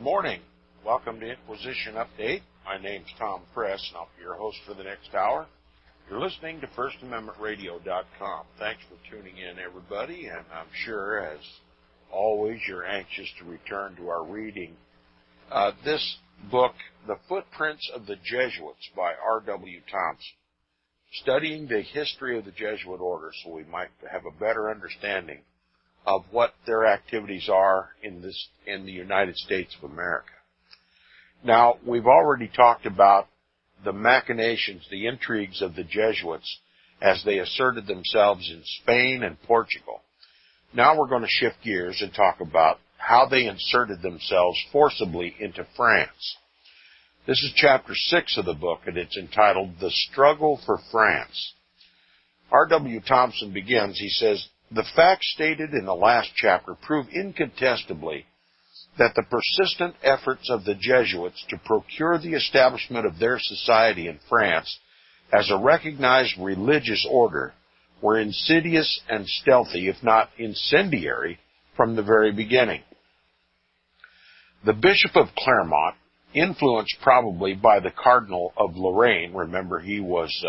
morning. Welcome to Inquisition Update. My name's Tom Press, and I'll be your host for the next hour. You're listening to FirstAmendmentRadio.net. Thanks for tuning in, everybody, and I'm sure, as always, you're anxious to return to our reading. This book, The Footprints of the Jesuits by R.W. Thompson, studying the history of the Jesuit order so we might have a better understanding of what their activities are in the United States of America. Now, we've already talked about the machinations, the intrigues of the Jesuits as they asserted themselves in Spain and Portugal. Now we're going to shift gears and talk about how they inserted themselves forcibly into France. This is chapter 6 of the book, and it's entitled The Struggle for France. R.W. Thompson begins, he says, "The facts stated in the last chapter prove incontestably that the persistent efforts of the Jesuits to procure the establishment of their society in France as a recognized religious order were insidious and stealthy, if not incendiary, from the very beginning. The Bishop of Clermont, influenced probably by the Cardinal of Lorraine — remember, he was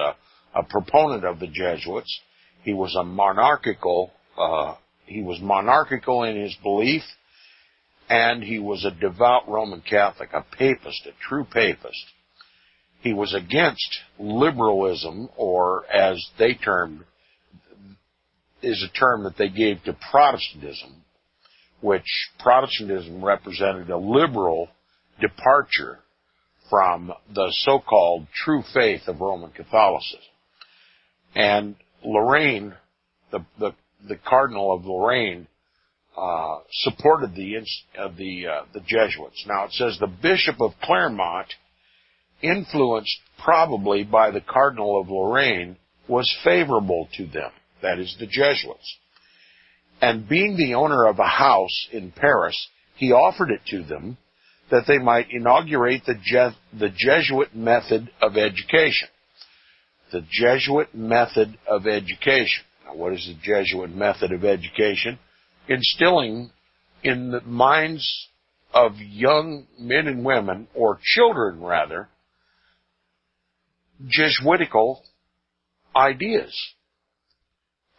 a proponent of the Jesuits. He was monarchical in his belief, and he was a devout Roman Catholic, a papist, a true papist. He was against liberalism, or as they termed, is a term that they gave to Protestantism, which Protestantism represented a liberal departure from the so-called true faith of Roman Catholicism. And Lorraine, the Cardinal of Lorraine, supported the Jesuits. Now it says the Bishop of Clermont, influenced probably by the Cardinal of Lorraine, was favorable to them, that is, the Jesuits. And being the owner of a house in Paris, he offered it to them that they might inaugurate the Jesuit method of education. The Jesuit method of education. Now, what is the Jesuit method of education? Instilling in the minds of young men and women, or children rather, Jesuitical ideas.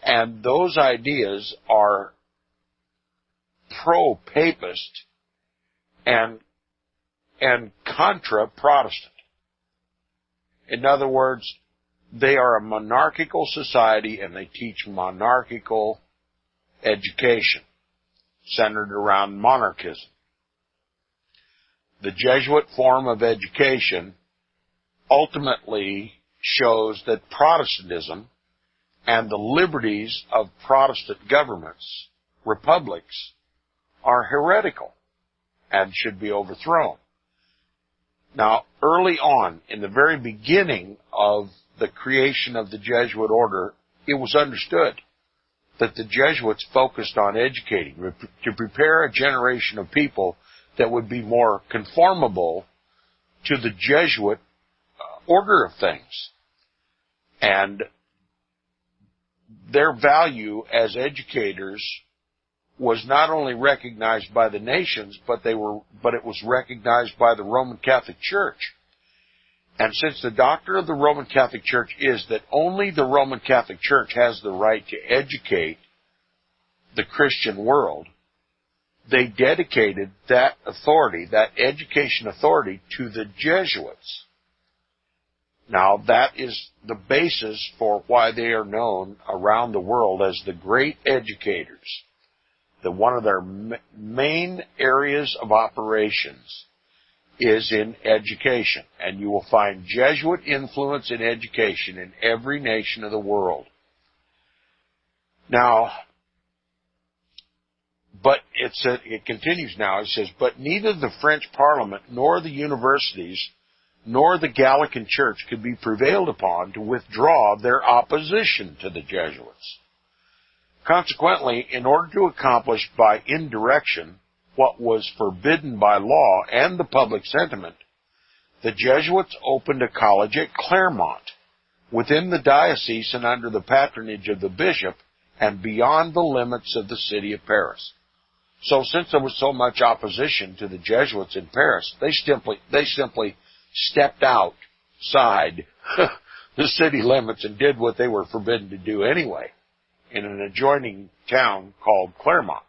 And those ideas are pro-papist and contra-Protestant. In other words, they are a monarchical society, and they teach monarchical education centered around monarchism. The Jesuit form of education ultimately shows that Protestantism and the liberties of Protestant governments, republics, are heretical and should be overthrown. Now, early on, in the very beginning of the creation of the Jesuit order, it was understood that the Jesuits focused on educating, to prepare a generation of people that would be more conformable to the Jesuit order of things. And their value as educators was not only recognized by the nations, but it was recognized by the Roman Catholic Church. And since the doctrine of the Roman Catholic Church is that only the Roman Catholic Church has the right to educate the Christian world, they dedicated that authority, that education authority, to the Jesuits. Now, that is the basis for why they are known around the world as the great educators. One of their main areas of operations is in education, and you will find Jesuit influence in education in every nation of the world. Now, but it continues now. It says, but neither the French Parliament nor the universities nor the Gallican Church could be prevailed upon to withdraw their opposition to the Jesuits. Consequently, in order to accomplish by indirection what was forbidden by law and the public sentiment, the Jesuits opened a college at Clermont, within the diocese and under the patronage of the bishop, and beyond the limits of the city of Paris. So since there was so much opposition to the Jesuits in Paris, they simply stepped outside the city limits and did what they were forbidden to do anyway in an adjoining town called Clermont.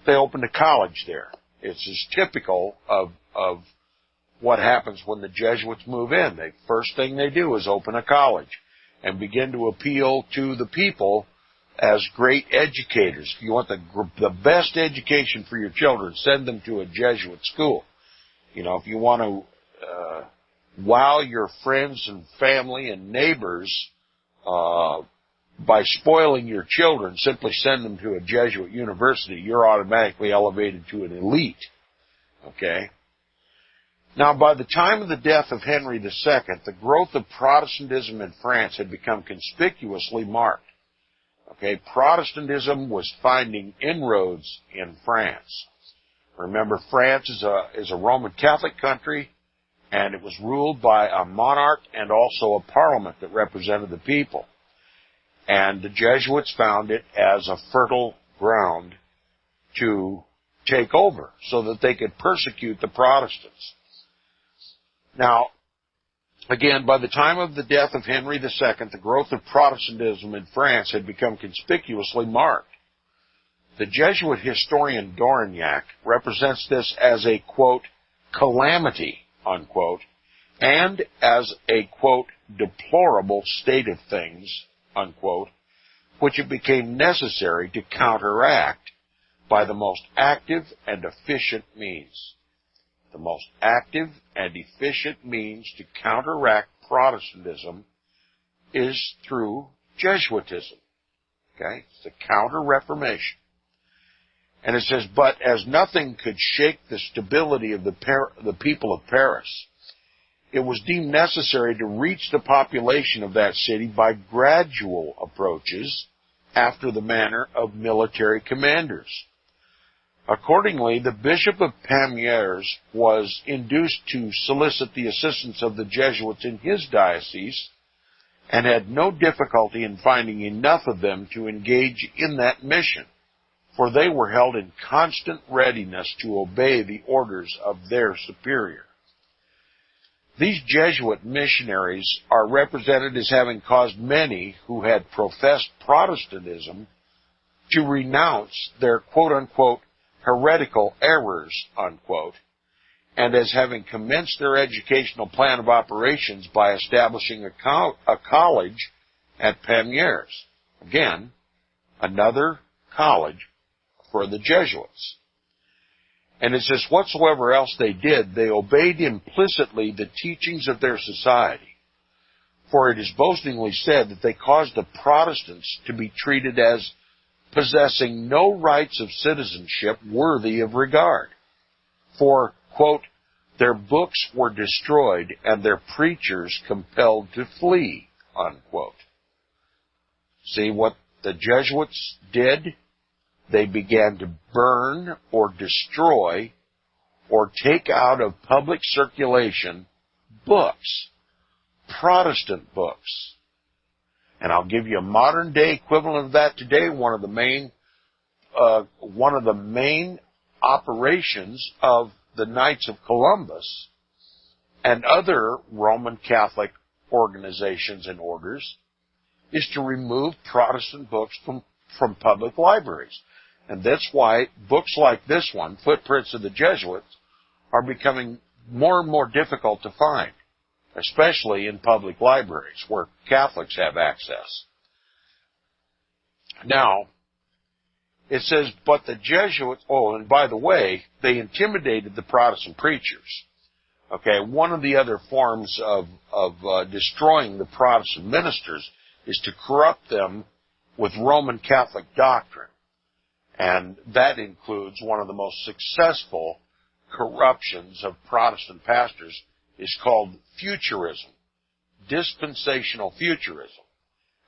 They opened a college there. It's as typical of what happens when the Jesuits move in. The first thing they do is open a college and begin to appeal to the people as great educators. If you want the best education for your children, send them to a Jesuit school. You know, if you want to wow your friends and family and neighbors by spoiling your children, simply send them to a Jesuit university. You're automatically elevated to an elite. Okay? Now, by the time of the death of Henry II, the growth of Protestantism in France had become conspicuously marked. Okay, Protestantism was finding inroads in France. Remember, France is a Roman Catholic country, and it was ruled by a monarch and also a parliament that represented the people. And the Jesuits found it as a fertile ground to take over so that they could persecute the Protestants. Now, again, by the time of the death of Henry II, the growth of Protestantism in France had become conspicuously marked. The Jesuit historian Dorignac represents this as a, quote, calamity, unquote, and as a, quote, deplorable state of things, unquote, which it became necessary to counteract by the most active and efficient means. The most active and efficient means to counteract Protestantism is through Jesuitism. Okay? It's the Counter-Reformation. And it says, but as nothing could shake the stability of the people of Paris, it was deemed necessary to reach the population of that city by gradual approaches after the manner of military commanders. Accordingly, the Bishop of Pamiers was induced to solicit the assistance of the Jesuits in his diocese and had no difficulty in finding enough of them to engage in that mission, for they were held in constant readiness to obey the orders of their superior. These Jesuit missionaries are represented as having caused many who had professed Protestantism to renounce their quote-unquote heretical errors, unquote, and as having commenced their educational plan of operations by establishing a college at Pamiers. Again, another college for the Jesuits. And it says, whatsoever else they did, they obeyed implicitly the teachings of their society. For it is boastingly said that they caused the Protestants to be treated as possessing no rights of citizenship worthy of regard. For, quote, their books were destroyed and their preachers compelled to flee, unquote. See what the Jesuits did? They began to burn or destroy or take out of public circulation books, Protestant books. And I'll give you a modern day equivalent of that today. One of the main operations of the Knights of Columbus and other Roman Catholic organizations and orders is to remove Protestant books from public libraries. And that's why books like this one, Footprints of the Jesuits, are becoming more and more difficult to find, especially in public libraries where Catholics have access. Now, it says, but the Jesuits, oh, and by the way, they intimidated the Protestant preachers. Okay, one of the other forms of destroying the Protestant ministers is to corrupt them with Roman Catholic doctrine. And that includes one of the most successful corruptions of Protestant pastors is called futurism, dispensational futurism.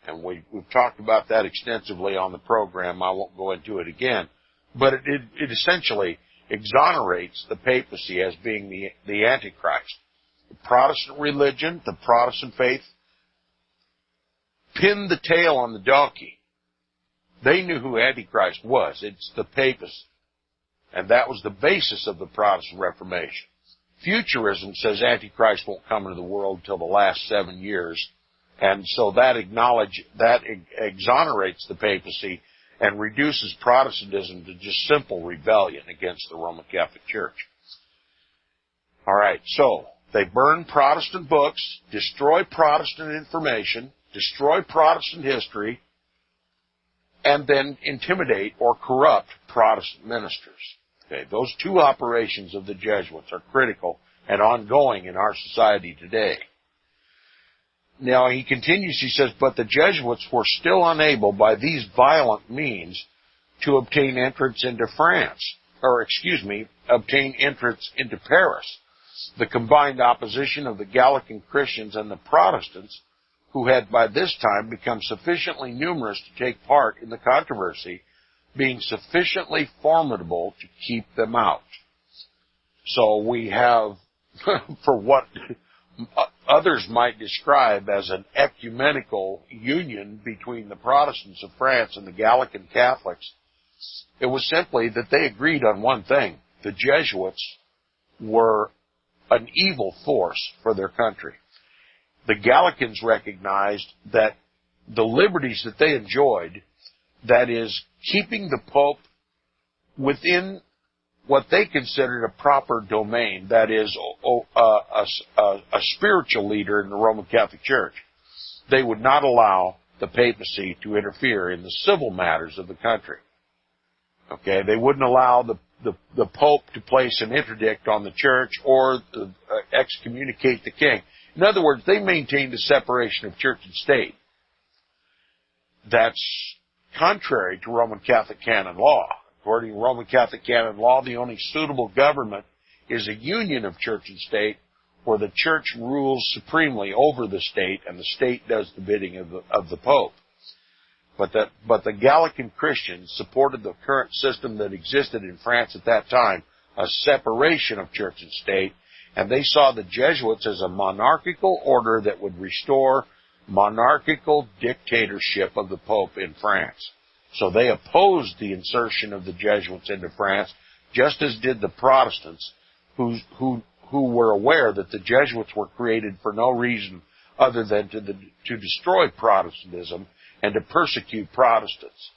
And we've talked about that extensively on the program. I won't go into it again. But it essentially exonerates the papacy as being the Antichrist. The Protestant religion, the Protestant faith, pinned the tail on the donkey. They knew who Antichrist was. It's the papacy. And that was the basis of the Protestant Reformation. Futurism says Antichrist won't come into the world until the last 7 years, and so that exonerates the papacy and reduces Protestantism to just simple rebellion against the Roman Catholic Church. All right, so they burn Protestant books, destroy Protestant information, destroy Protestant history, and then intimidate or corrupt Protestant ministers. Okay, those two operations of the Jesuits are critical and ongoing in our society today. Now, he continues, he says, but the Jesuits were still unable by these violent means to obtain entrance into obtain entrance into Paris. The combined opposition of the Gallican Christians and the Protestants, who had by this time become sufficiently numerous to take part in the controversy, being sufficiently formidable to keep them out. So we have, for what others might describe as an ecumenical union between the Protestants of France and the Gallican Catholics, it was simply that they agreed on one thing. The Jesuits were an evil force for their country. The Gallicans recognized that the liberties that they enjoyed, that is, keeping the Pope within what they considered a proper domain, that is, a spiritual leader in the Roman Catholic Church, they would not allow the papacy to interfere in the civil matters of the country. Okay, they wouldn't allow the Pope to place an interdict on the church or excommunicate the king. In other words, they maintained a separation of church and state. That's contrary to Roman Catholic canon law. According to Roman Catholic canon law, the only suitable government is a union of church and state where the church rules supremely over the state and the state does the bidding of the Pope. But the Gallican Christians supported the current system that existed in France at that time, a separation of church and state, and they saw the Jesuits as a monarchical order that would restore monarchical dictatorship of the Pope in France. So they opposed the insertion of the Jesuits into France, just as did the Protestants, who were aware that the Jesuits were created for no reason other than to destroy Protestantism and to persecute Protestants.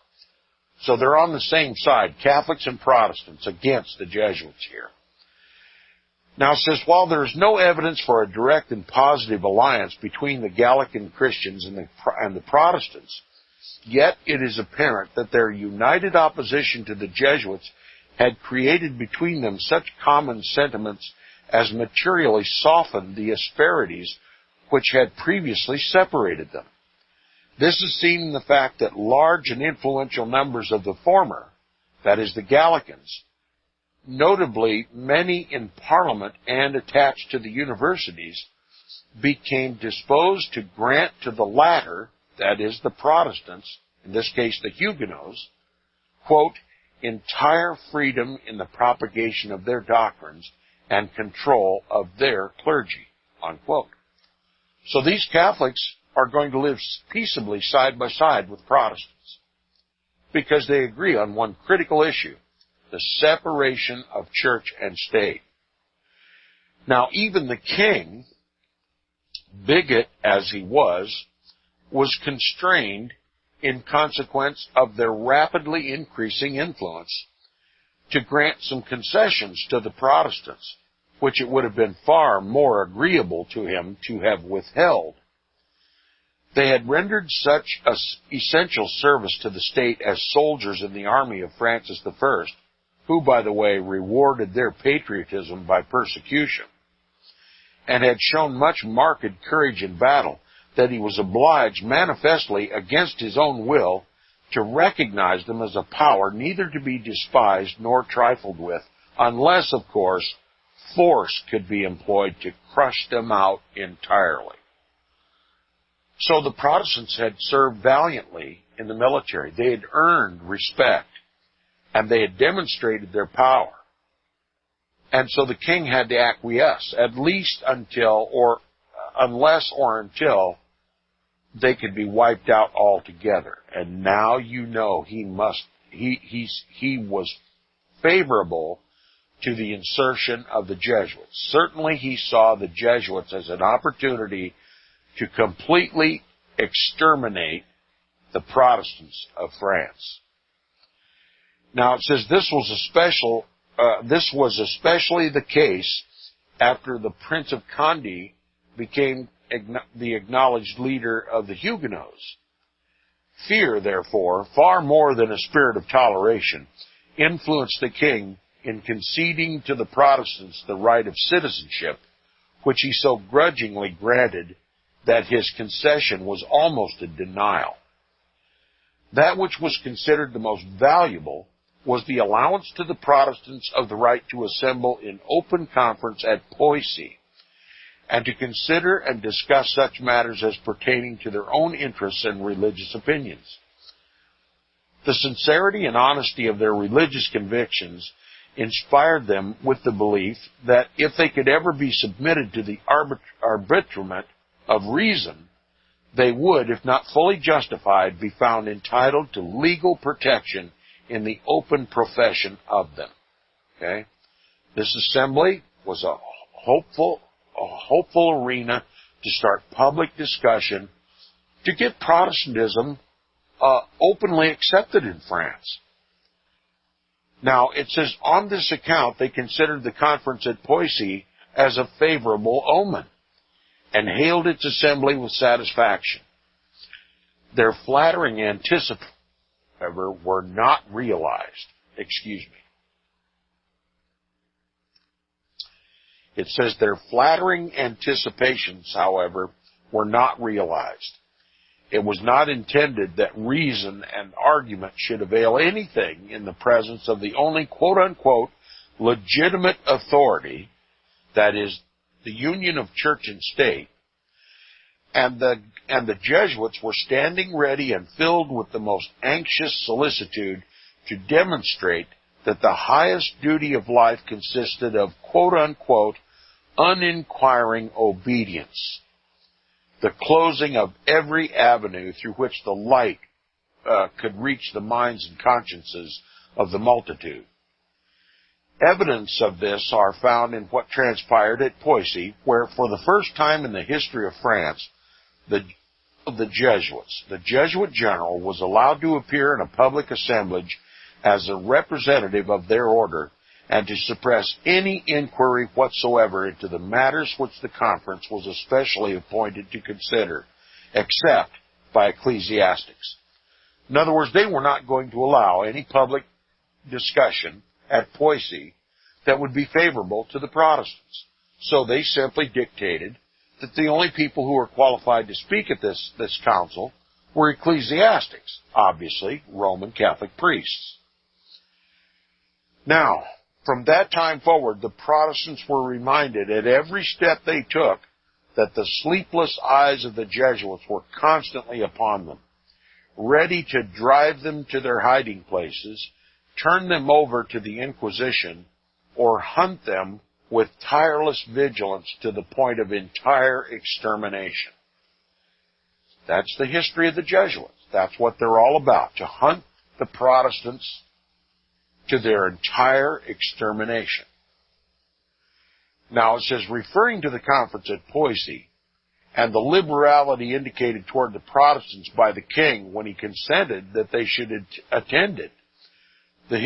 So they're on the same side, Catholics and Protestants, against the Jesuits here. Now it says, while there is no evidence for a direct and positive alliance between the Gallican Christians and the Protestants, yet it is apparent that their united opposition to the Jesuits had created between them such common sentiments as materially softened the asperities which had previously separated them. This is seen in the fact that large and influential numbers of the former, that is the Gallicans, notably many in Parliament and attached to the universities, became disposed to grant to the latter, that is the Protestants, in this case the Huguenots, quote, entire freedom in the propagation of their doctrines and control of their clergy, unquote. So these Catholics are going to live peaceably side by side with Protestants because they agree on one critical issue, the separation of church and state. Now, even the king, bigot as he was constrained in consequence of their rapidly increasing influence to grant some concessions to the Protestants, which it would have been far more agreeable to him to have withheld. They had rendered such essential service to the state as soldiers in the army of Francis I, who, by the way, rewarded their patriotism by persecution, and had shown much marked courage in battle, that he was obliged manifestly against his own will to recognize them as a power neither to be despised nor trifled with, unless, of course, force could be employed to crush them out entirely. So the Protestants had served valiantly in the military. They had earned respect, and they had demonstrated their power. And so the king had to acquiesce, at least until they could be wiped out altogether. And now you know he was favorable to the insertion of the Jesuits. Certainly he saw the Jesuits as an opportunity to completely exterminate the Protestants of France. Now it says this was especially the case after the Prince of Condé became the acknowledged leader of the Huguenots. Fear, therefore, far more than a spirit of toleration, influenced the king in conceding to the Protestants the right of citizenship, which he so grudgingly granted that his concession was almost a denial. That which was considered the most valuable was the allowance to the Protestants of the right to assemble in open conference at Poissy, and to consider and discuss such matters as pertaining to their own interests and religious opinions. The sincerity and honesty of their religious convictions inspired them with the belief that if they could ever be submitted to the arbitrament of reason, they would, if not fully justified, be found entitled to legal protection in the open profession of them. Okay? This assembly was a hopeful arena to start public discussion to get Protestantism openly accepted in France. Now, it says, on this account, they considered the conference at Poissy as a favorable omen, and hailed its assembly with satisfaction. Their flattering anticipations, however, were not realized. It says their flattering anticipations, however, were not realized. It was not intended that reason and argument should avail anything in the presence of the only quote-unquote legitimate authority, that is, the union of church and state, and the Jesuits were standing ready and filled with the most anxious solicitude to demonstrate that the highest duty of life consisted of quote-unquote uninquiring obedience, the closing of every avenue through which the light could reach the minds and consciences of the multitude. Evidence of this are found in what transpired at Poissy, where for the first time in the history of France, the Jesuits, the Jesuit general, was allowed to appear in a public assemblage as a representative of their order, and to suppress any inquiry whatsoever into the matters which the conference was especially appointed to consider, except by ecclesiastics. In other words, they were not going to allow any public discussion at Poissy that would be favorable to the Protestants. So they simply dictated that the only people who were qualified to speak at this council were ecclesiastics, obviously Roman Catholic priests. Now, from that time forward, the Protestants were reminded at every step they took that the sleepless eyes of the Jesuits were constantly upon them, ready to drive them to their hiding places, turn them over to the Inquisition, or hunt them with tireless vigilance to the point of entire extermination. That's the history of the Jesuits. That's what they're all about, to hunt the Protestants to their entire extermination. Now it says, referring to the conference at Poissy and the liberality indicated toward the Protestants by the king when he consented that they should attend it, the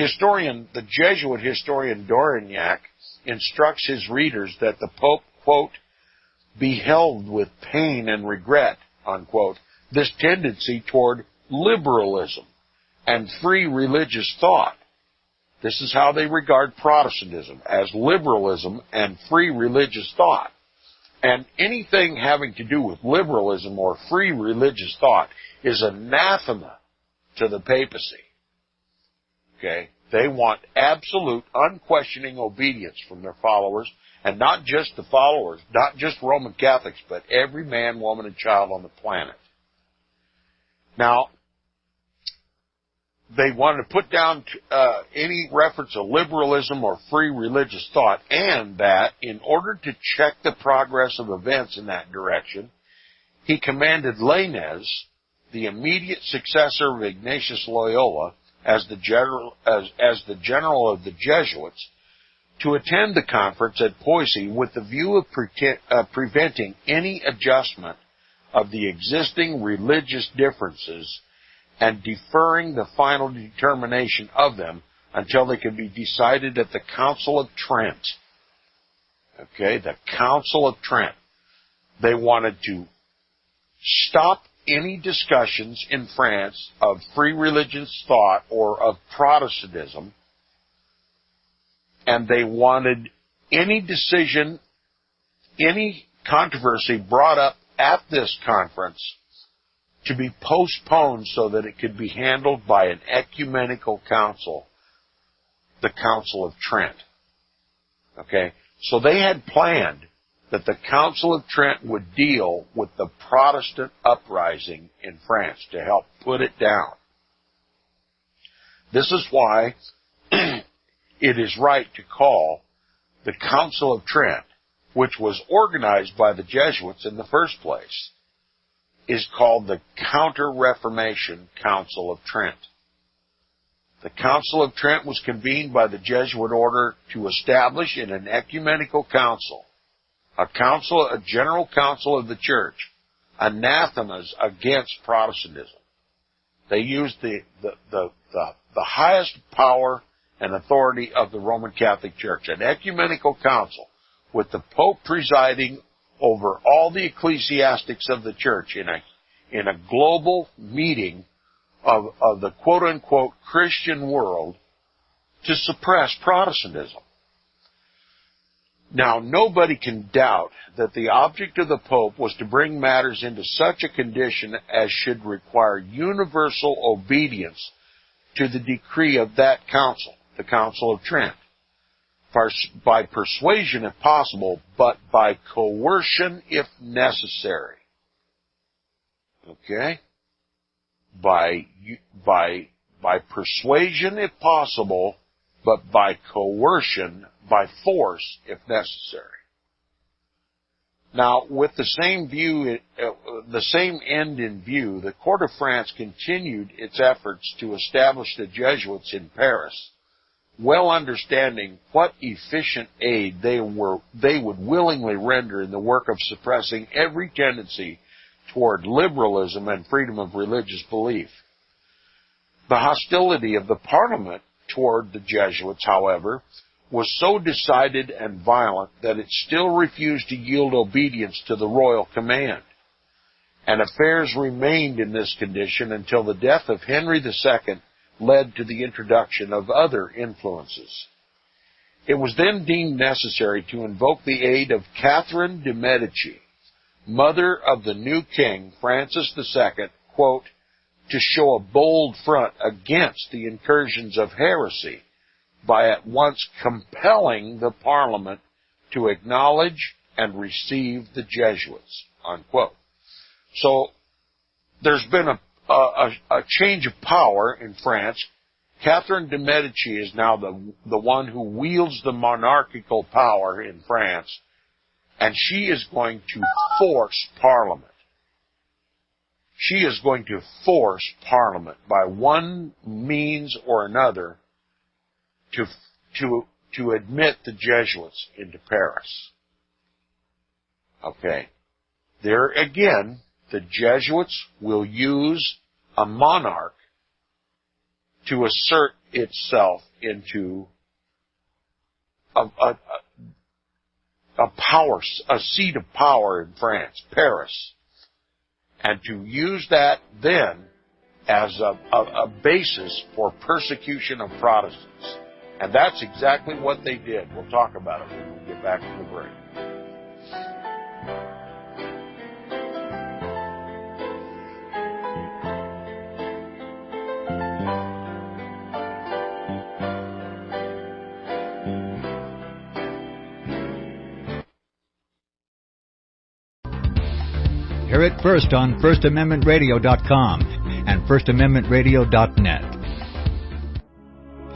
Jesuit historian Dorignac instructs his readers that the Pope, quote, beheld with pain and regret, unquote, this tendency toward liberalism and free religious thought. This is how they regard Protestantism, as liberalism and free religious thought. And anything having to do with liberalism or free religious thought is anathema to the papacy. Okay? They want absolute, unquestioning obedience from their followers, and not just the followers, not just Roman Catholics, but every man, woman, and child on the planet. Now, they wanted to put down any reference to liberalism or free religious thought, and that in order to check the progress of events in that direction, he commanded Lainez, the immediate successor of Ignatius Loyola, as the general of the Jesuits to attend the conference at Poissy with the view of preventing any adjustment of the existing religious differences and deferring the final determination of them until they could be decided at the Council of Trent. Okay, the Council of Trent. They wanted to stop any discussions in France of free religious thought or of Protestantism, and they wanted any decision, any controversy brought up at this conference to be postponed so that it could be handled by an ecumenical council, the Council of Trent. Okay? So they had planned that the Council of Trent would deal with the Protestant uprising in France to help put it down. This is why it is right to call the Council of Trent, which was organized by the Jesuits in the first place, is called the Counter-Reformation Council of Trent. The Council of Trent was convened by the Jesuit order to establish in an ecumenical council, a general council of the church, anathemas against Protestantism. They used the highest power and authority of the Roman Catholic Church, an ecumenical council with the Pope presiding over all the ecclesiastics of the church in a global meeting of the quote-unquote Christian world to suppress Protestantism. Now, nobody can doubt that the object of the Pope was to bring matters into such a condition as should require universal obedience to the decree of that council, the Council of Trent, by persuasion if possible, but by coercion if necessary. Okay? By persuasion if possible, but by coercion, by force if necessary. Now, with the same end in view, the Court of France continued its efforts to establish the Jesuits in Paris, well understanding what efficient aid they would willingly render in the work of suppressing every tendency toward liberalism and freedom of religious belief. The hostility of the Parliament toward the Jesuits, however, was so decided and violent that it still refused to yield obedience to the royal command, and affairs remained in this condition until the death of Henry II led to the introduction of other influences. It was then deemed necessary to invoke the aid of Catherine de' Medici, mother of the new king, Francis II, quote, to show a bold front against the incursions of heresy by at once compelling the Parliament to acknowledge and receive the Jesuits, unquote. So there's been a change of power in France. Catherine de' Medici is now the one who wields the monarchical power in France, and she is going to force Parliament. She is going to force Parliament by one means or another to admit the Jesuits into Paris. Okay. There again, the Jesuits will use a monarch to assert itself into a seat of power in France, Paris, and to use that then as a basis for persecution of Protestants. And that's exactly what they did. We'll talk about it when we get back from the break. Hear it first on FirstAmendmentRadio.com and FirstAmendmentRadio.net.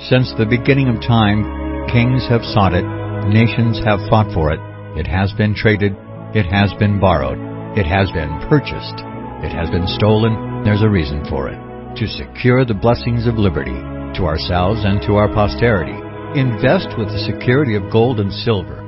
Since the beginning of time, kings have sought it, nations have fought for it. It has been traded, it has been borrowed, it has been purchased, it has been stolen. There's a reason for it. to secure the blessings of liberty to ourselves and to our posterity. Invest with the security of gold and silver.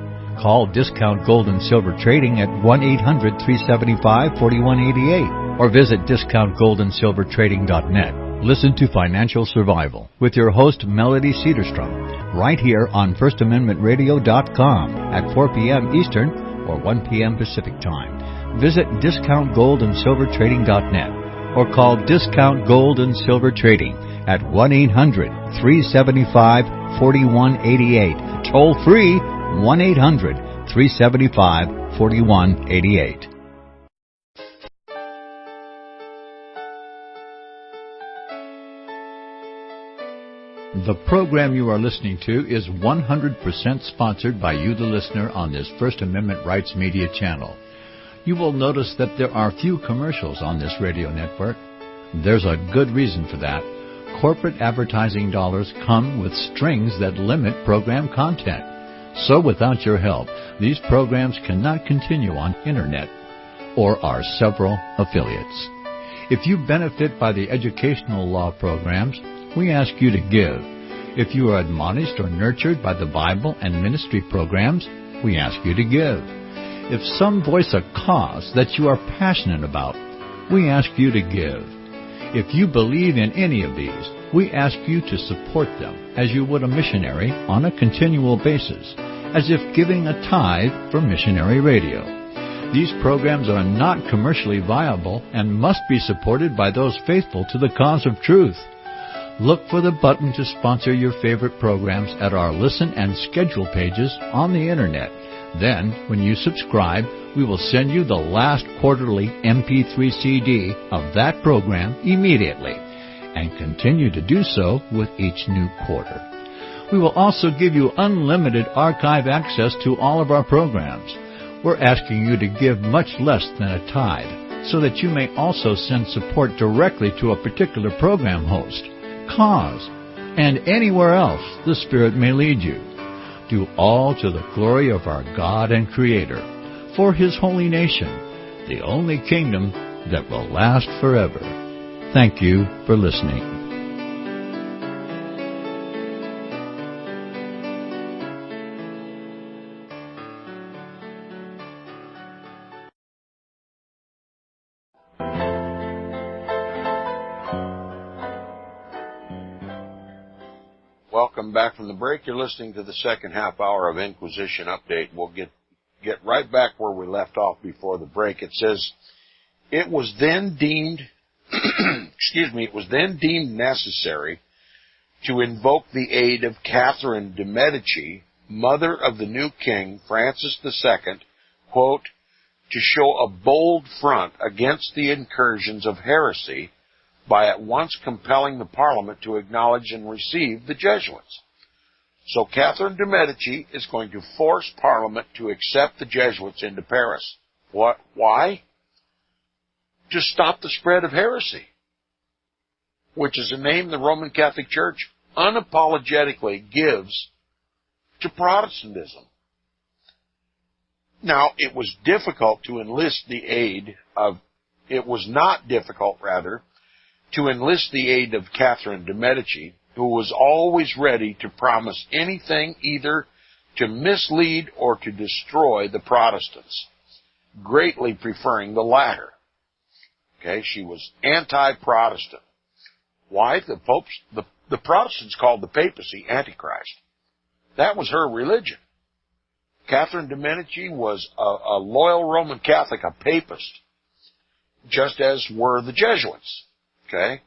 Call Discount Gold and Silver Trading at 1-800-375-4188 or visit DiscountGoldandSilverTrading.net. Listen to Financial Survival with your host Melody Cedarstrom right here on FirstAmendmentRadio.com at 4 p.m. Eastern or 1 p.m. Pacific Time. Visit DiscountGoldandSilverTrading.net or call Discount Gold and Silver Trading at 1-800-375-4188. Toll free 1-800-375-4188. The program you are listening to is 100% sponsored by you, the listener, on this First Amendment Rights Media channel. You will notice that there are few commercials on this radio network. There's a good reason for that. Corporate advertising dollars come with strings that limit program content. So without your help, these programs cannot continue on Internet or our several affiliates. If you benefit by the educational law programs, we ask you to give. If you are admonished or nurtured by the Bible and ministry programs, we ask you to give. If some voice a cause that you are passionate about, we ask you to give. If you believe in any of these, we ask you to support them as you would a missionary on a continual basis, as if giving a tithe for missionary radio. These programs are not commercially viable and must be supported by those faithful to the cause of truth. Look for the button to sponsor your favorite programs at our listen and schedule pages on the Internet. Then, when you subscribe, we will send you the last quarterly MP3 CD of that program immediately, and continue to do so with each new quarter. We will also give you unlimited archive access to all of our programs. We're asking you to give much less than a tithe, so that you may also send support directly to a particular program host, cause, and anywhere else the Spirit may lead you. Do all to the glory of our God and Creator, for His holy nation, the only kingdom that will last forever. Thank you for listening. Welcome back from the break. You're listening to the second half hour of Inquisition Update. We'll get right back where we left off before the break. It says, it was then deemed, it was then deemed necessary to invoke the aid of Catherine de' Medici, mother of the new king, Francis II, quote, to show a bold front against the incursions of heresy by at once compelling the Parliament to acknowledge and receive the Jesuits. So Catherine de' Medici is going to force Parliament to accept the Jesuits into Paris. What? Why? To stop the spread of heresy, which is a name the Roman Catholic Church unapologetically gives to Protestantism. Now, it was not difficult, to enlist the aid of Catherine de' Medici, who was always ready to promise anything either to mislead or to destroy the Protestants, greatly preferring the latter. Okay, she was anti-Protestant. Why? The Protestants called the papacy Antichrist. That was her religion. Catherine de' Medici was a loyal Roman Catholic, a papist, just as were the Jesuits. Okay?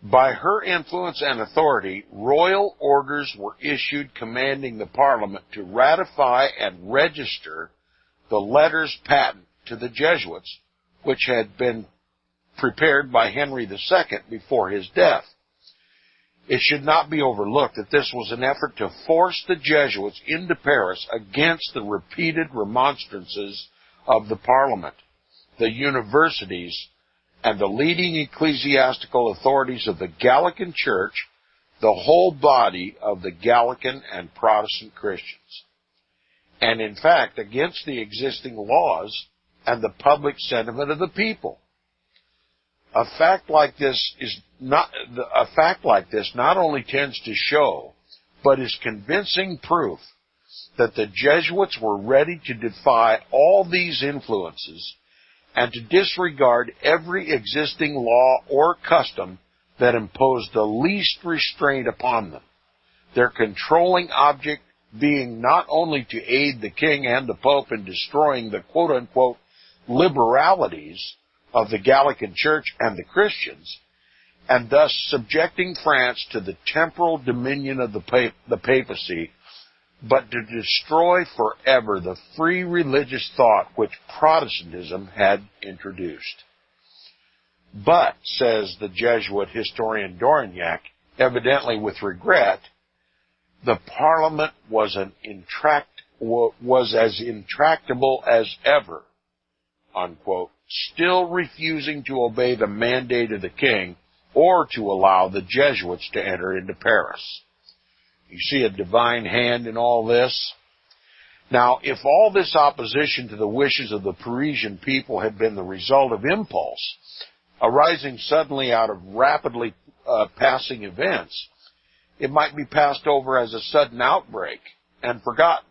By her influence and authority, royal orders were issued commanding the Parliament to ratify and register the letters patent to the Jesuits, which had been prepared by Henry II before his death. It should not be overlooked that this was an effort to force the Jesuits into Paris against the repeated remonstrances of the Parliament, the universities, and the leading ecclesiastical authorities of the Gallican Church, the whole body of the Gallican and Protestant Christians, and in fact against the existing laws and the public sentiment of the people. A fact like this not only tends to show, but is convincing proof that the Jesuits were ready to defy all these influences and to disregard every existing law or custom that imposed the least restraint upon them, their controlling object being not only to aid the king and the pope in destroying the quote-unquote liberalities of the Gallican Church and the Christians, and thus subjecting France to the temporal dominion of the papacy, but to destroy forever the free religious thought which Protestantism had introduced. But, says the Jesuit historian Dorignac, evidently with regret, the Parliament was as intractable as ever, unquote, still refusing to obey the mandate of the king or to allow the Jesuits to enter into Paris. You see a divine hand in all this? Now, if all this opposition to the wishes of the Parisian people had been the result of impulse, arising suddenly out of rapidly passing events, it might be passed over as a sudden outbreak and forgotten.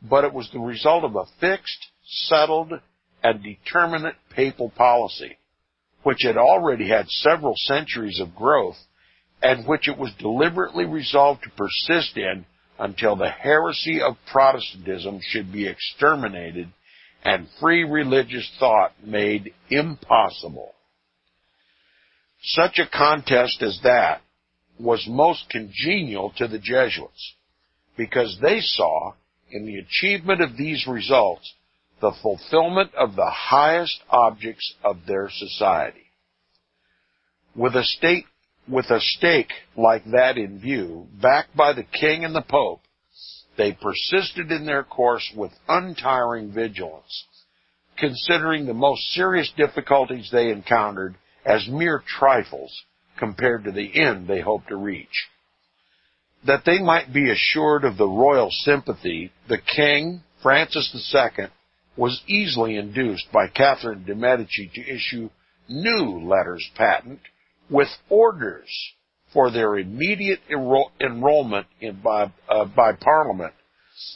But it was the result of a fixed, settled, and determinate papal policy, which had already had several centuries of growth, and which it was deliberately resolved to persist in until the heresy of Protestantism should be exterminated and free religious thought made impossible. Such a contest as that was most congenial to the Jesuits, because they saw in the achievement of these results the fulfillment of the highest objects of their society. With a stake like that in view, backed by the king and the pope, they persisted in their course with untiring vigilance, considering the most serious difficulties they encountered as mere trifles compared to the end they hoped to reach. That they might be assured of the royal sympathy, the king, Francis II, was easily induced by Catherine de' Medici to issue new letters patent with orders for their immediate enrollment by Parliament,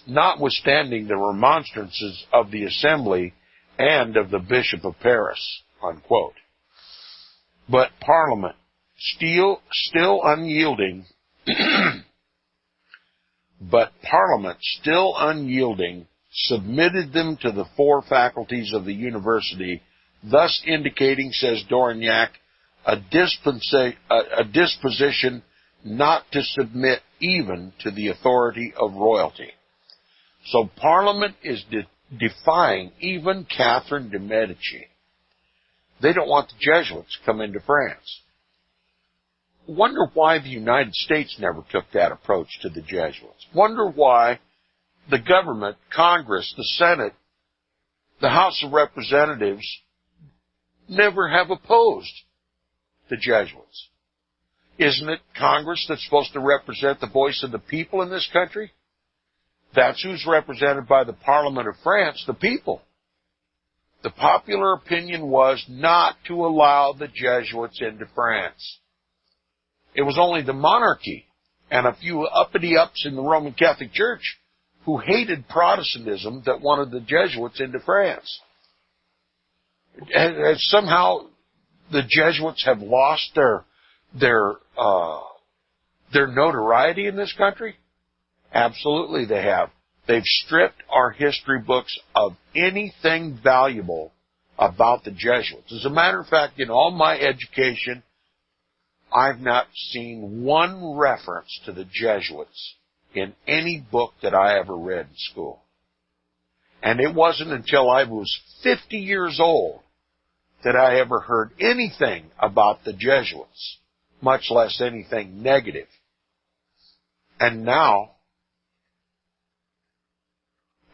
notwithstanding the remonstrances of the Assembly and of the Bishop of Paris, unquote. But Parliament, still unyielding, submitted them to the four faculties of the university, thus indicating, says Dorignac, a disposition not to submit even to the authority of royalty. So Parliament is defying even Catherine de' Medici. They don't want the Jesuits to come into France. Wonder why the United States never took that approach to the Jesuits. Wonder why the government, Congress, the Senate, the House of Representatives never have opposed the Jesuits. Isn't it Congress that's supposed to represent the voice of the people in this country? That's who's represented by the Parliament of France, the people. The popular opinion was not to allow the Jesuits into France. It was only the monarchy and a few uppity-ups in the Roman Catholic Church who hated Protestantism that wanted the Jesuits into France. And somehow the Jesuits have lost their notoriety in this country? Absolutely they have. They've stripped our history books of anything valuable about the Jesuits. As a matter of fact, in all my education, I've not seen one reference to the Jesuits in any book that I ever read in school. And it wasn't until I was 50 years old that I ever heard anything about the Jesuits, much less anything negative. And now,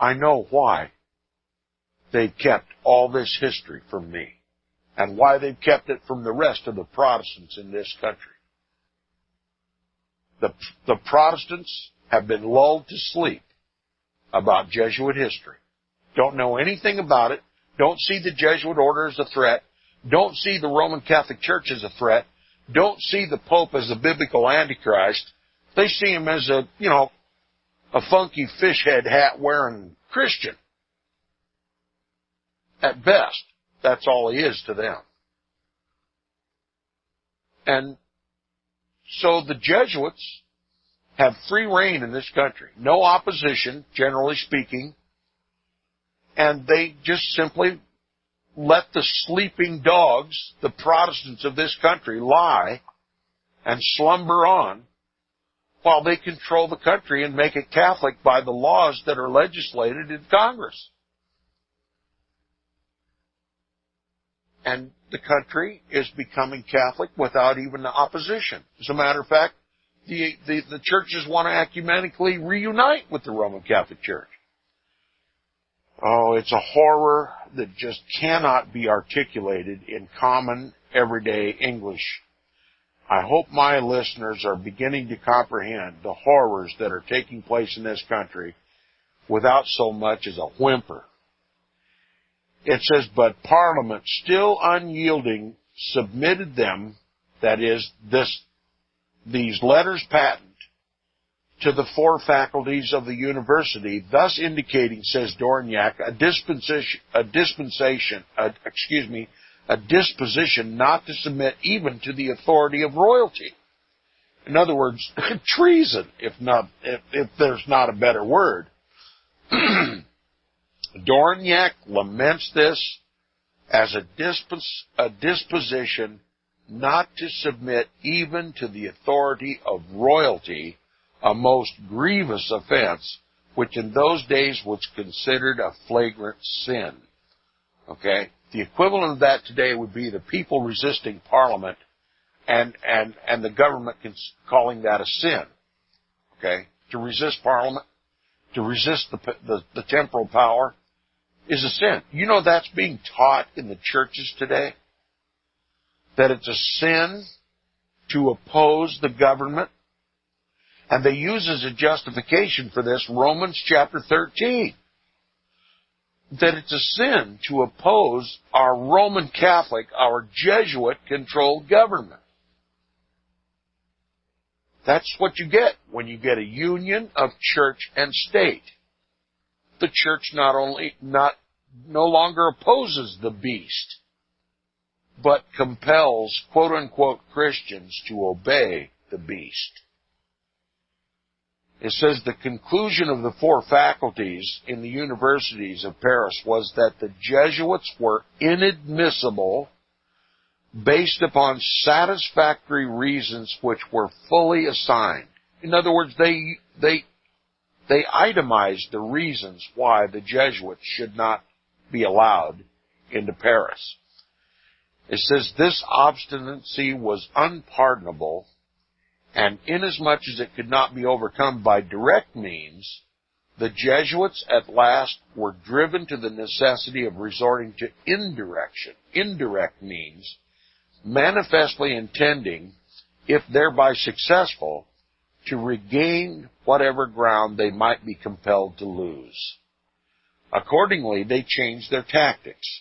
I know why they've kept all this history from me, and why they've kept it from the rest of the Protestants in this country. The Protestants have been lulled to sleep about Jesuit history. Don't know anything about it. Don't see the Jesuit order as a threat. don't see the Roman Catholic Church as a threat, don't see the Pope as a biblical Antichrist. They see him as a funky fish head hat wearing Christian. At best, that's all he is to them. And so the Jesuits have free reign in this country. No opposition, generally speaking. And they just simply let the sleeping dogs, the Protestants of this country, lie and slumber on while they control the country and make it Catholic by the laws that are legislated in Congress. And the country is becoming Catholic without even opposition. As a matter of fact, the churches want to ecumenically reunite with the Roman Catholic Church. Oh, it's a horror that just cannot be articulated in common, everyday English. I hope my listeners are beginning to comprehend the horrors that are taking place in this country without so much as a whimper. It says, but Parliament, still unyielding, submitted them, that is, these letters patent, to the four faculties of the university, thus indicating, says Dorignac, a disposition not to submit even to the authority of royalty. In other words, treason, if there's not a better word. Dorignac laments this as a disposition not to submit even to the authority of royalty, a most grievous offense, which in those days was considered a flagrant sin. Okay? The equivalent of that today would be the people resisting Parliament and the government calling that a sin. Okay? To resist Parliament, to resist the temporal power, is a sin. You know that's being taught in the churches today? That it's a sin to oppose the government. And they use as a justification for this Romans chapter 13. That it's a sin to oppose our Roman Catholic, our Jesuit-controlled government. That's what you get when you get a union of church and state. The church no longer opposes the beast, but compels quote-unquote Christians to obey the beast. It says the conclusion of the four faculties in the universities of Paris was that the Jesuits were inadmissible based upon satisfactory reasons which were fully assigned. In other words, they itemized the reasons why the Jesuits should not be allowed into Paris. It says this obstinacy was unpardonable, and inasmuch as it could not be overcome by direct means, the Jesuits at last were driven to the necessity of resorting to indirect means, manifestly intending, if thereby successful, to regain whatever ground they might be compelled to lose. Accordingly, they changed their tactics,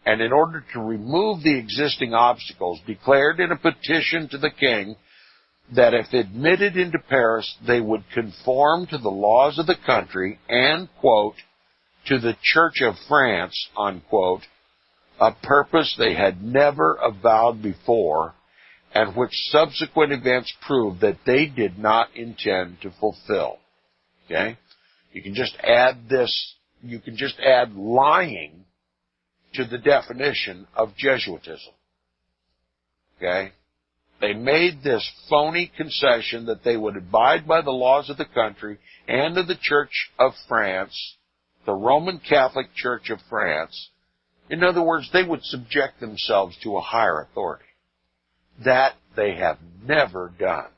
and in order to remove the existing obstacles, declared in a petition to the king that if admitted into Paris, they would conform to the laws of the country and, quote, to the Church of France, unquote, a purpose they had never avowed before, and which subsequent events proved that they did not intend to fulfill. Okay? You can just add lying to the definition of Jesuitism. Okay? They made this phony concession that they would abide by the laws of the country and of the Church of France, the Roman Catholic Church of France. In other words, they would subject themselves to a higher authority. That they have never done.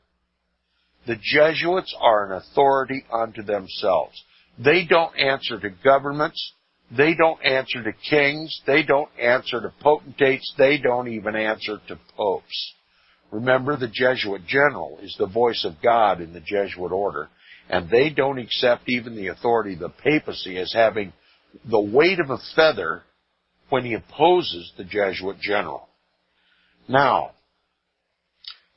The Jesuits are an authority unto themselves. They don't answer to governments. They don't answer to kings. They don't answer to potentates. They don't even answer to popes. Remember, the Jesuit general is the voice of God in the Jesuit order, and they don't accept even the authority of the papacy as having the weight of a feather when he opposes the Jesuit general. Now,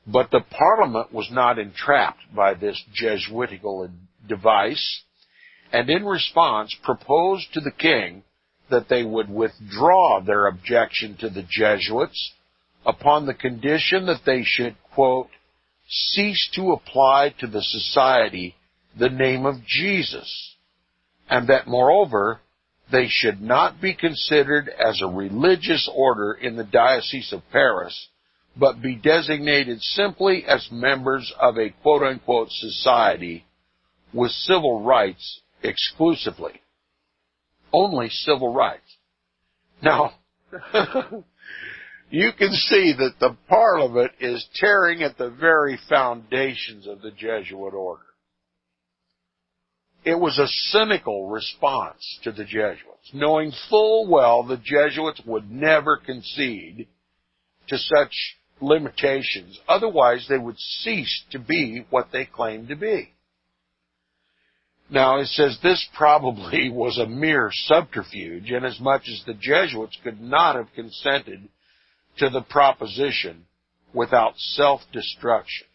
but the Parliament was not entrapped by this Jesuitical device, and in response proposed to the king that they would withdraw their objection to the Jesuits upon the condition that they should, quote, cease to apply to the society the name of Jesus, and that, moreover, they should not be considered as a religious order in the Diocese of Paris, but be designated simply as members of a quote-unquote society with civil rights exclusively. Only civil rights. Now, you can see that the Parliament is tearing at the very foundations of the Jesuit order. It was a cynical response to the Jesuits, knowing full well the Jesuits would never concede to such limitations. Otherwise, they would cease to be what they claimed to be. Now, it says this probably was a mere subterfuge, inasmuch as the Jesuits could not have consented to the proposition without self-destruction.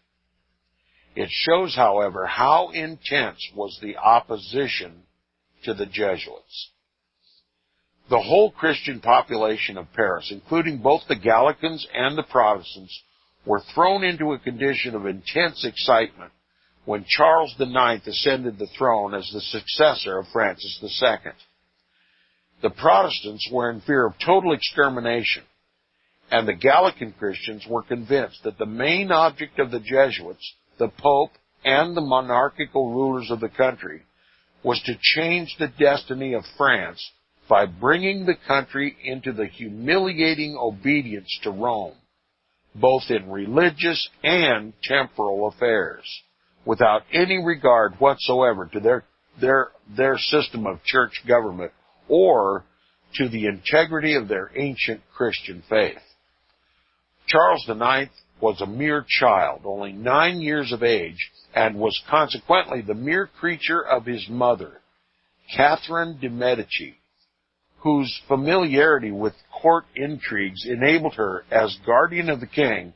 It shows, however, how intense was the opposition to the Jesuits. The whole Christian population of Paris, including both the Gallicans and the Protestants, were thrown into a condition of intense excitement when Charles IX ascended the throne as the successor of Francis II. The Protestants were in fear of total extermination, and the Gallican Christians were convinced that the main object of the Jesuits, the Pope, and the monarchical rulers of the country was to change the destiny of France by bringing the country into the humiliating obedience to Rome, both in religious and temporal affairs, without any regard whatsoever to their system of church government or to the integrity of their ancient Christian faith. Charles IX was a mere child, only 9 years of age, and was consequently the mere creature of his mother, Catherine de' Medici, whose familiarity with court intrigues enabled her, as guardian of the king,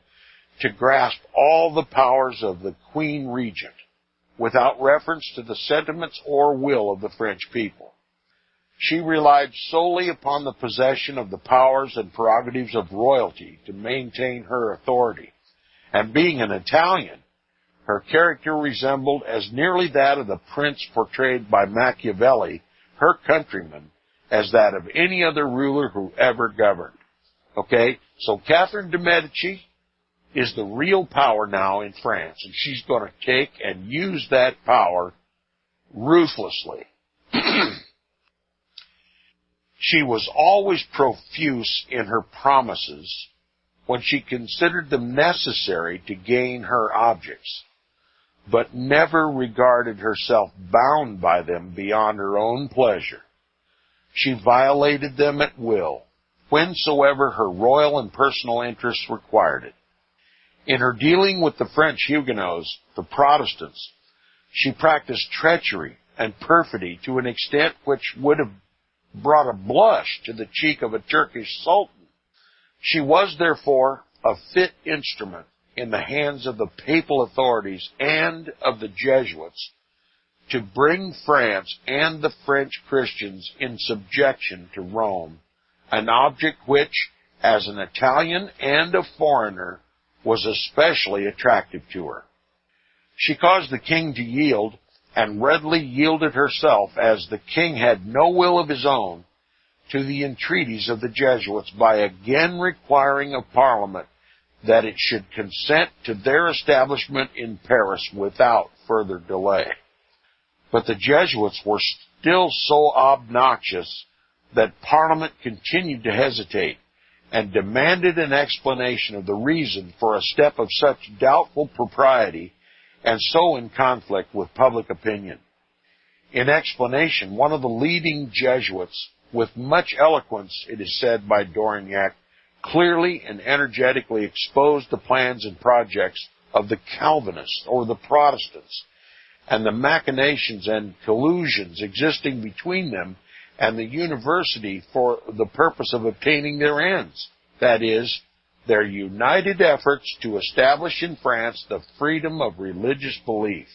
to grasp all the powers of the queen regent, without reference to the sentiments or will of the French people. She relied solely upon the possession of the powers and prerogatives of royalty to maintain her authority, and being an Italian, her character resembled as nearly that of the prince portrayed by Machiavelli, her countryman, as that of any other ruler who ever governed. Okay, so Catherine de' Medici is the real power now in France, and she's going to take and use that power ruthlessly. She was always profuse in her promises when she considered them necessary to gain her objects, but never regarded herself bound by them beyond her own pleasure. She violated them at will, whensoever her royal and personal interests required it. In her dealing with the French Huguenots, the Protestants, she practiced treachery and perfidy to an extent which would have brought a blush to the cheek of a Turkish sultan. She was, therefore, a fit instrument in the hands of the papal authorities and of the Jesuits to bring France and the French Christians in subjection to Rome, an object which, as an Italian and a foreigner, was especially attractive to her. She caused the king to yield, and readily yielded herself, as the king had no will of his own, to the entreaties of the Jesuits by again requiring of Parliament that it should consent to their establishment in Paris without further delay. But the Jesuits were still so obnoxious that Parliament continued to hesitate and demanded an explanation of the reason for a step of such doubtful propriety and so in conflict with public opinion. In explanation, one of the leading Jesuits, with much eloquence, it is said by Dorignac, clearly and energetically exposed the plans and projects of the Calvinists or the Protestants, and the machinations and collusions existing between them and the university for the purpose of obtaining their ends, that is, their united efforts to establish in France the freedom of religious belief,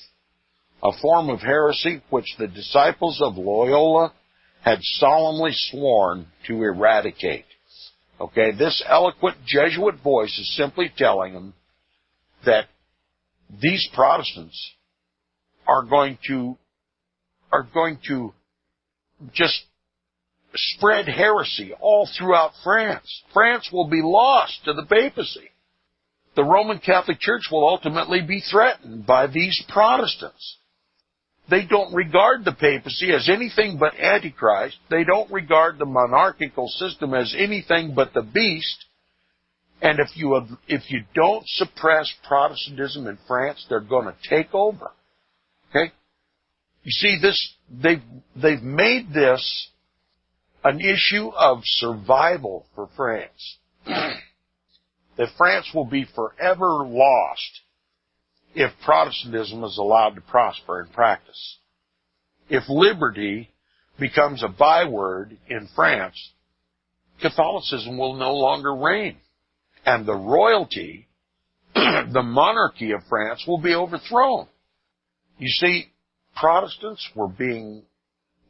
a form of heresy which the disciples of Loyola had solemnly sworn to eradicate. Okay, this eloquent Jesuit voice is simply telling them that these Protestants are going to just spread heresy all throughout France. France will be lost to the papacy. The Roman Catholic Church will ultimately be threatened by these Protestants. They don't regard the papacy as anything but Antichrist. They don't regard the monarchical system as anything but the beast. And if you don't suppress Protestantism in France, they're going to take over. Okay? You see, they've made this an issue of survival for France. That France will be forever lost if Protestantism is allowed to prosper in practice. If liberty becomes a byword in France, Catholicism will no longer reign. And the royalty, the monarchy of France, will be overthrown. You see, Protestants were being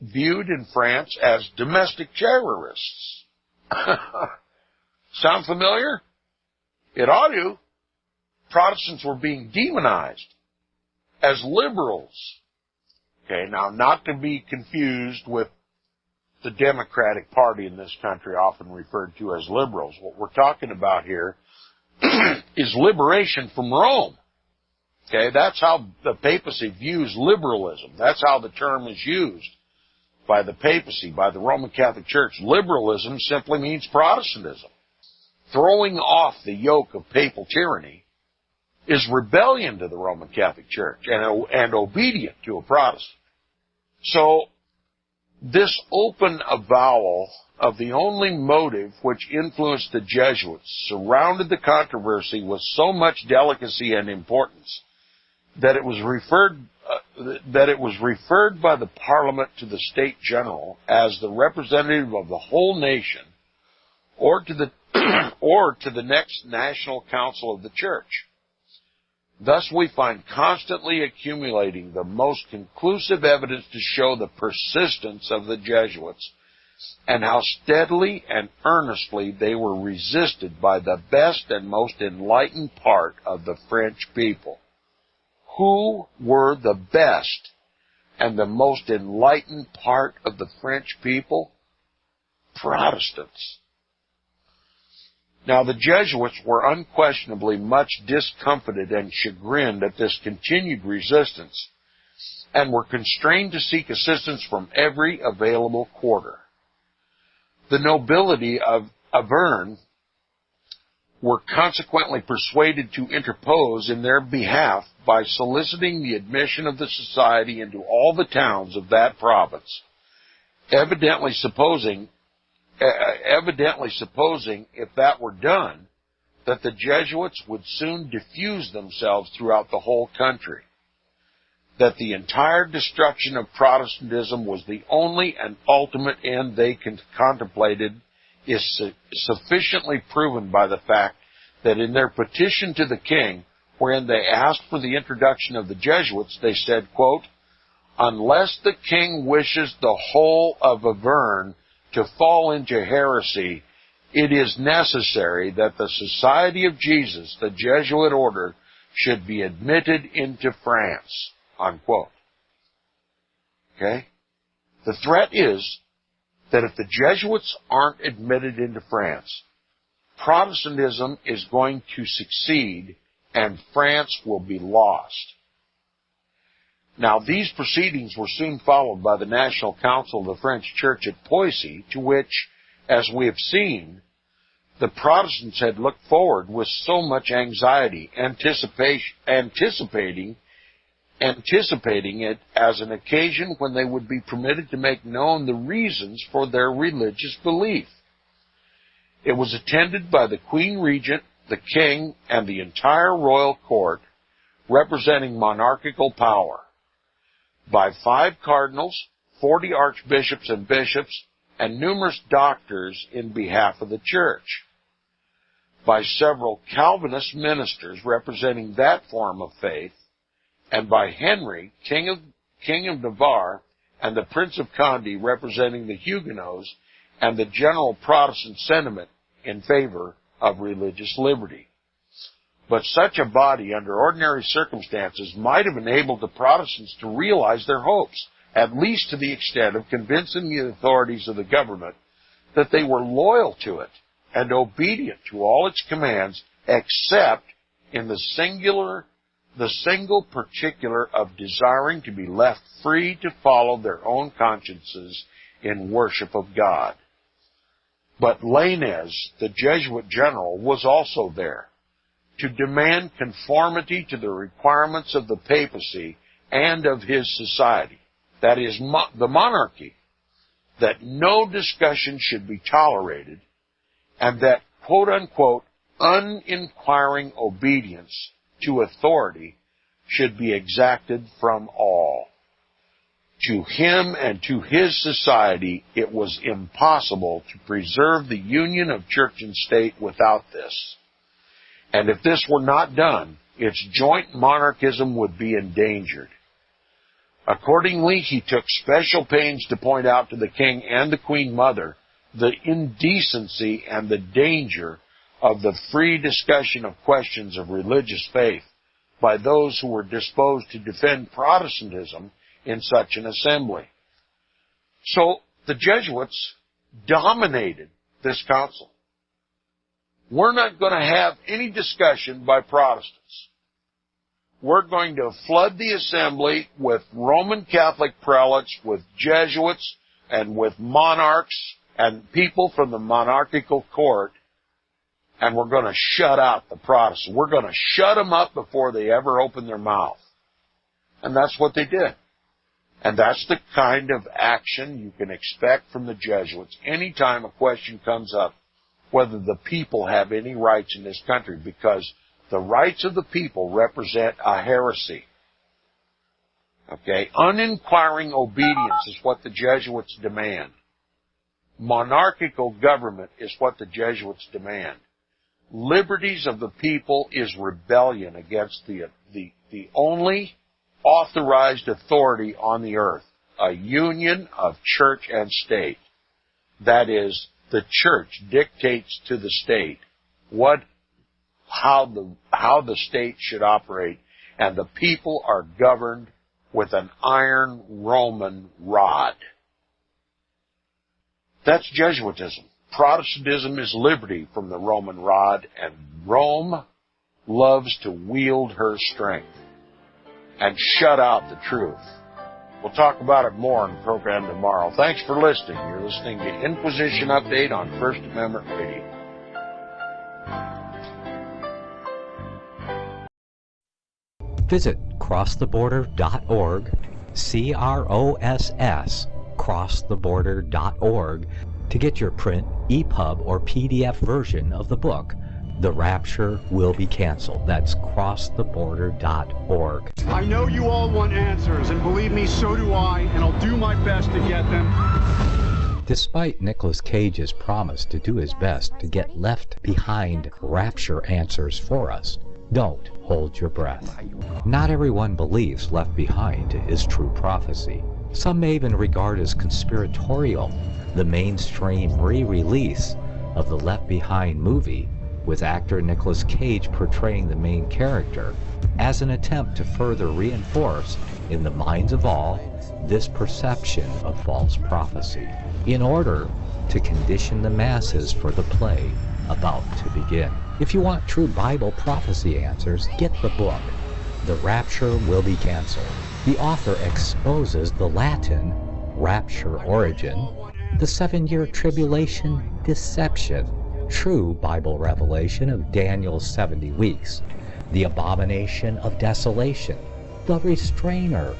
viewed in France as domestic terrorists. Sound familiar? It ought to. Protestants were being demonized as liberals. Okay, now not to be confused with the Democratic Party in this country, often referred to as liberals. What we're talking about here is liberation from Rome. Okay, that's how the papacy views liberalism. That's how the term is used by the papacy, by the Roman Catholic Church. Liberalism simply means Protestantism. Throwing off the yoke of papal tyranny is rebellion to the Roman Catholic Church and obedient to a Protestant. So, this open avowal of the only motive which influenced the Jesuits surrounded the controversy with so much delicacy and importance that it was referred by the Parliament to the State General as the representative of the whole nation, or to the next National Council of the Church. Thus we find constantly accumulating the most conclusive evidence to show the persistence of the Jesuits and how steadily and earnestly they were resisted by the best and most enlightened part of the French people. Who were the best and the most enlightened part of the French people? Protestants. Now, the Jesuits were unquestionably much discomfited and chagrined at this continued resistance, and were constrained to seek assistance from every available quarter. The nobility of Auvergne were consequently persuaded to interpose in their behalf by soliciting the admission of the society into all the towns of that province, evidently supposing, if that were done, that the Jesuits would soon diffuse themselves throughout the whole country, that the entire destruction of Protestantism was the only and ultimate end they contemplated, is sufficiently proven by the fact that in their petition to the king, wherein they asked for the introduction of the Jesuits, they said, quote, "Unless the king wishes the whole of Auvergne to fall into heresy, it is necessary that the Society of Jesus, the Jesuit order, should be admitted into France," unquote. Okay? The threat is that if the Jesuits aren't admitted into France, Protestantism is going to succeed and France will be lost. Now, these proceedings were soon followed by the National Council of the French Church at Poissy, to which, as we have seen, the Protestants had looked forward with so much anxiety, anticipating it as an occasion when they would be permitted to make known the reasons for their religious belief. It was attended by the Queen Regent, the King, and the entire royal court, representing monarchical power, by 5 cardinals, 40 archbishops and bishops, and numerous doctors in behalf of the Church. by several Calvinist ministers representing that form of faith, and by Henry, King of Navarre, and the Prince of Condé representing the Huguenots and the general Protestant sentiment in favor of religious liberty. But such a body, under ordinary circumstances, might have enabled the Protestants to realize their hopes, at least to the extent of convincing the authorities of the government that they were loyal to it and obedient to all its commands, except in the single particular of desiring to be left free to follow their own consciences in worship of God. But Lainez, the Jesuit general, was also there to demand conformity to the requirements of the papacy and of his society, that is, the monarchy, that no discussion should be tolerated, and that, quote-unquote, uninquiring obedience to authority should be exacted from all. To him and to his society, it was impossible to preserve the union of church and state without this. And if this were not done, its joint monarchism would be endangered. Accordingly, he took special pains to point out to the king and the queen mother the indecency and the danger of the free discussion of questions of religious faith by those who were disposed to defend Protestantism in such an assembly. So the Jesuits dominated this council. We're not going to have any discussion by Protestants. We're going to flood the assembly with Roman Catholic prelates, with Jesuits, and with monarchs and people from the monarchical court, and we're going to shut out the Protestants. We're going to shut them up before they ever open their mouth. And that's what they did. And that's the kind of action you can expect from the Jesuits anytime a question comes up whether the people have any rights in this country, because the rights of the people represent a heresy. Okay? Uninquiring obedience is what the Jesuits demand. Monarchical government is what the Jesuits demand. Liberties of the people is rebellion against the only authorized authority on the earth, a union of church and state. That is, the church dictates to the state how the state should operate, and the people are governed with an iron Roman rod. That's Jesuitism. Protestantism is liberty from the Roman rod, and Rome loves to wield her strength and shut out the truth. We'll talk about it more on the program tomorrow. Thanks for listening. You're listening to Inquisition Update on First Amendment Radio. Visit crosstheborder.org, C-R-O-S-S, crosstheborder.org, to get your print, EPUB, or PDF version of the book, The Rapture Will Be Canceled. That's crosstheborder.org. I know you all want answers, and believe me, so do I, and I'll do my best to get them. Despite Nicolas Cage's promise to do his best to get left behind rapture answers for us, don't hold your breath. Not everyone believes Left Behind is true prophecy. Some may even regard as conspiratorial the mainstream re-release of the Left Behind movie, with actor Nicolas Cage portraying the main character, as an attempt to further reinforce in the minds of all this perception of false prophecy, in order to condition the masses for the play about to begin. If you want true Bible prophecy answers, get the book, The Rapture Will Be Canceled. The author exposes the Latin rapture origin, the 7-year tribulation deception, true Bible revelation of Daniel's 70 weeks, the abomination of desolation, the restrainer,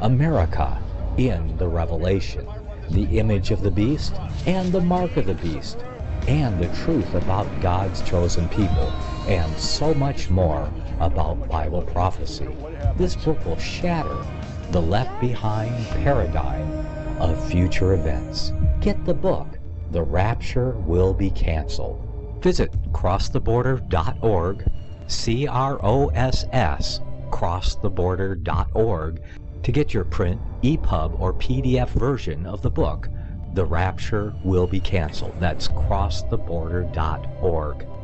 America in the Revelation, the image of the beast and the mark of the beast, and the truth about God's chosen people, and so much more about Bible prophecy. This book will shatter the Left Behind paradigm of future events. Get the book, The Rapture Will Be Canceled. Visit crosstheborder.org, CROSS, crosstheborder.org, to get your print, EPUB, or PDF version of the book, The Rapture Will Be Canceled. That's crosstheborder.org.